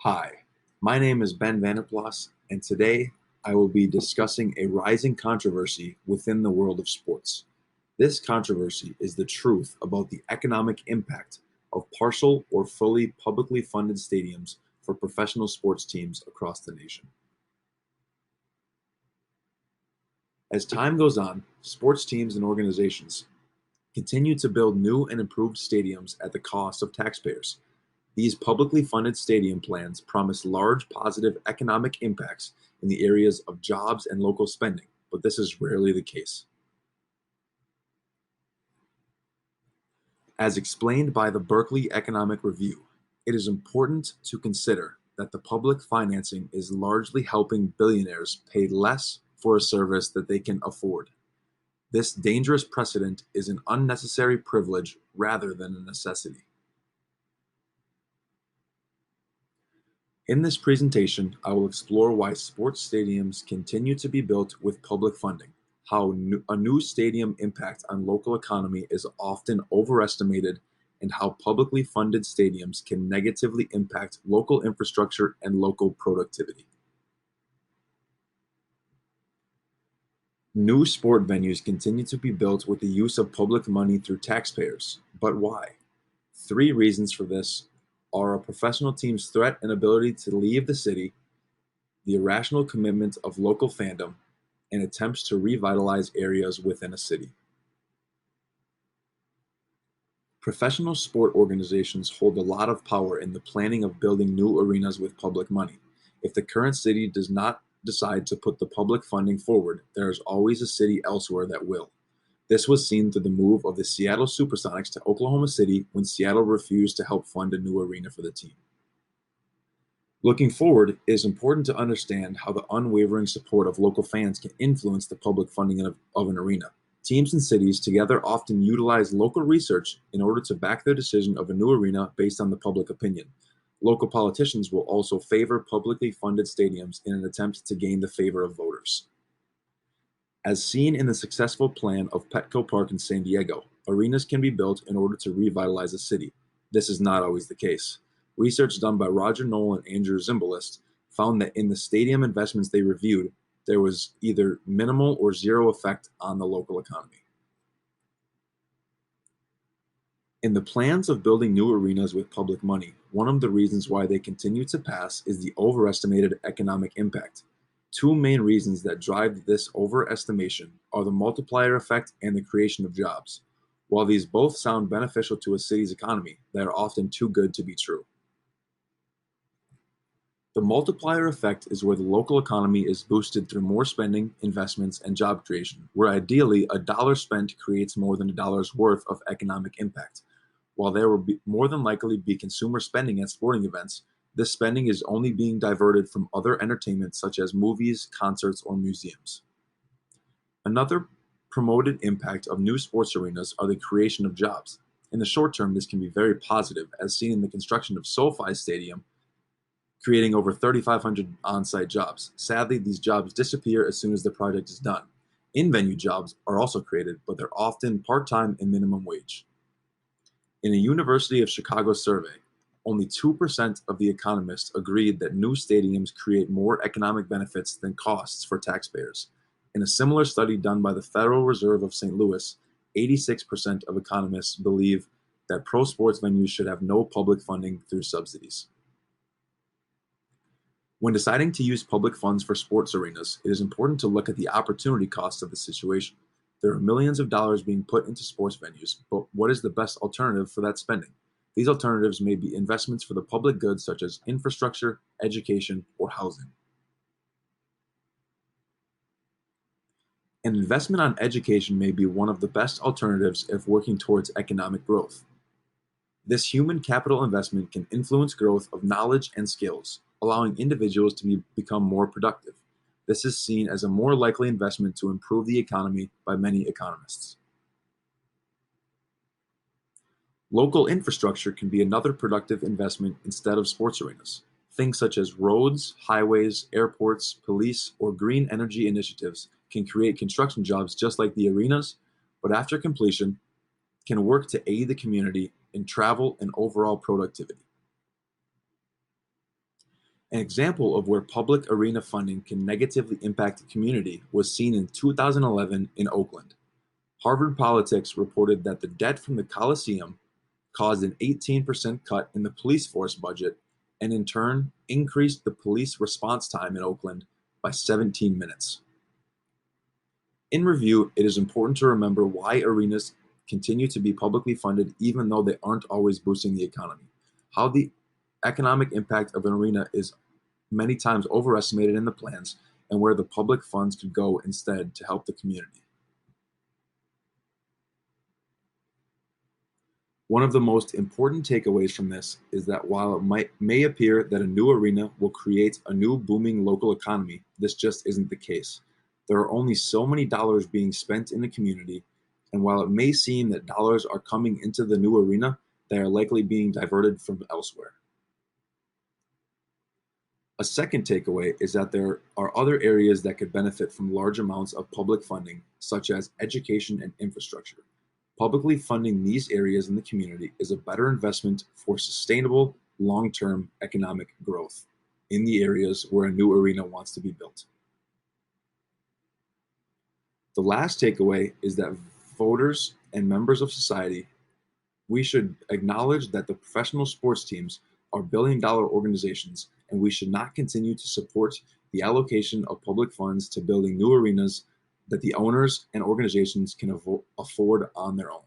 Hi, my name is Vander Plas, and today I will be discussing a rising controversy within the world of sports. This controversy is the truth about the economic impact of partial or fully publicly funded stadiums for professional sports teams across the nation. As time goes on, sports teams and organizations continue to build new and improved stadiums at the cost of taxpayers. These publicly funded stadium plans promise large positive economic impacts in the areas of jobs and local spending, but this is rarely the case. As explained by the Berkeley Economic Review, it is important to consider that the public financing is largely helping billionaires pay less for a service that they can afford. This dangerous precedent is an unnecessary privilege rather than a necessity. In this presentation, I will explore why sports stadiums continue to be built with public funding, how a new stadium impact on local economy is often overestimated, and how publicly funded stadiums can negatively impact local infrastructure and local productivity. New sport venues continue to be built with the use of public money through taxpayers. But why? Three reasons for this are a professional team's threat and ability to leave the city, the irrational commitment of local fandom, and attempts to revitalize areas within a city. Professional sport organizations hold a lot of power in the planning of building new arenas with public money. If the current city does not decide to put the public funding forward, there is always a city elsewhere that will. This was seen through the move of the Seattle Supersonics to Oklahoma City when Seattle refused to help fund a new arena for the team. Looking forward, it is important to understand how the unwavering support of local fans can influence the public funding of an arena. Teams and cities together often utilize local research in order to back their decision of a new arena based on the public opinion. Local politicians will also favor publicly funded stadiums in an attempt to gain the favor of voters. As seen in the successful plan of Petco Park in San Diego, arenas can be built in order to revitalize a city. This is not always the case. Research done by Roger Knoll and Andrew Zimbalist found that in the stadium investments they reviewed, there was either minimal or zero effect on the local economy. In the plans of building new arenas with public money, one of the reasons why they continue to pass is the overestimated economic impact. Two main reasons that drive this overestimation are the multiplier effect and the creation of jobs. While these both sound beneficial to a city's economy, they are often too good to be true. The multiplier effect is where the local economy is boosted through more spending, investments, and job creation, where ideally a dollar spent creates more than a dollar's worth of economic impact. While there will more than likely be consumer spending at sporting events, this spending is only being diverted from other entertainment such as movies, concerts, or museums. Another promoted impact of new sports arenas are the creation of jobs. In the short term, this can be very positive, as seen in the construction of SoFi Stadium, creating over 3,500 on-site jobs. Sadly, these jobs disappear as soon as the project is done. In-venue jobs are also created, but they're often part-time and minimum wage. In a University of Chicago survey, only 2% of the economists agreed that new stadiums create more economic benefits than costs for taxpayers. In a similar study done by the Federal Reserve of St. Louis, 86% of economists believe that pro sports venues should have no public funding through subsidies. When deciding to use public funds for sports arenas, it is important to look at the opportunity cost of the situation. There are millions of dollars being put into sports venues, but what is the best alternative for that spending? These alternatives may be investments for the public good such as infrastructure, education, or housing. An investment on education may be one of the best alternatives if working towards economic growth. This human capital investment can influence growth of knowledge and skills, allowing individuals to become more productive. This is seen as a more likely investment to improve the economy by many economists. Local infrastructure can be another productive investment instead of sports arenas. Things such as roads, highways, airports, police, or green energy initiatives can create construction jobs just like the arenas, but after completion, can work to aid the community in travel and overall productivity. An example of where public arena funding can negatively impact the community was seen in 2011 in Oakland. Harvard Politics reported that the debt from the Coliseum caused an 18% cut in the police force budget and in turn increased the police response time in Oakland by 17 minutes. In review, it is important to remember why arenas continue to be publicly funded even though they aren't always boosting the economy. How the economic impact of an arena is many times overestimated in the plans, and where the public funds could go instead to help the community. One of the most important takeaways from this is that while it may appear that a new arena will create a new booming local economy, this just isn't the case. There are only so many dollars being spent in the community, and while it may seem that dollars are coming into the new arena, they are likely being diverted from elsewhere. A second takeaway is that there are other areas that could benefit from large amounts of public funding, such as education and infrastructure. Publicly funding these areas in the community is a better investment for sustainable, long term economic growth in the areas where a new arena wants to be built. The last takeaway is that voters and members of society, we should acknowledge that the professional sports teams are billion-dollar organizations, and we should not continue to support the allocation of public funds to building new arenas that the owners and organizations can afford on their own.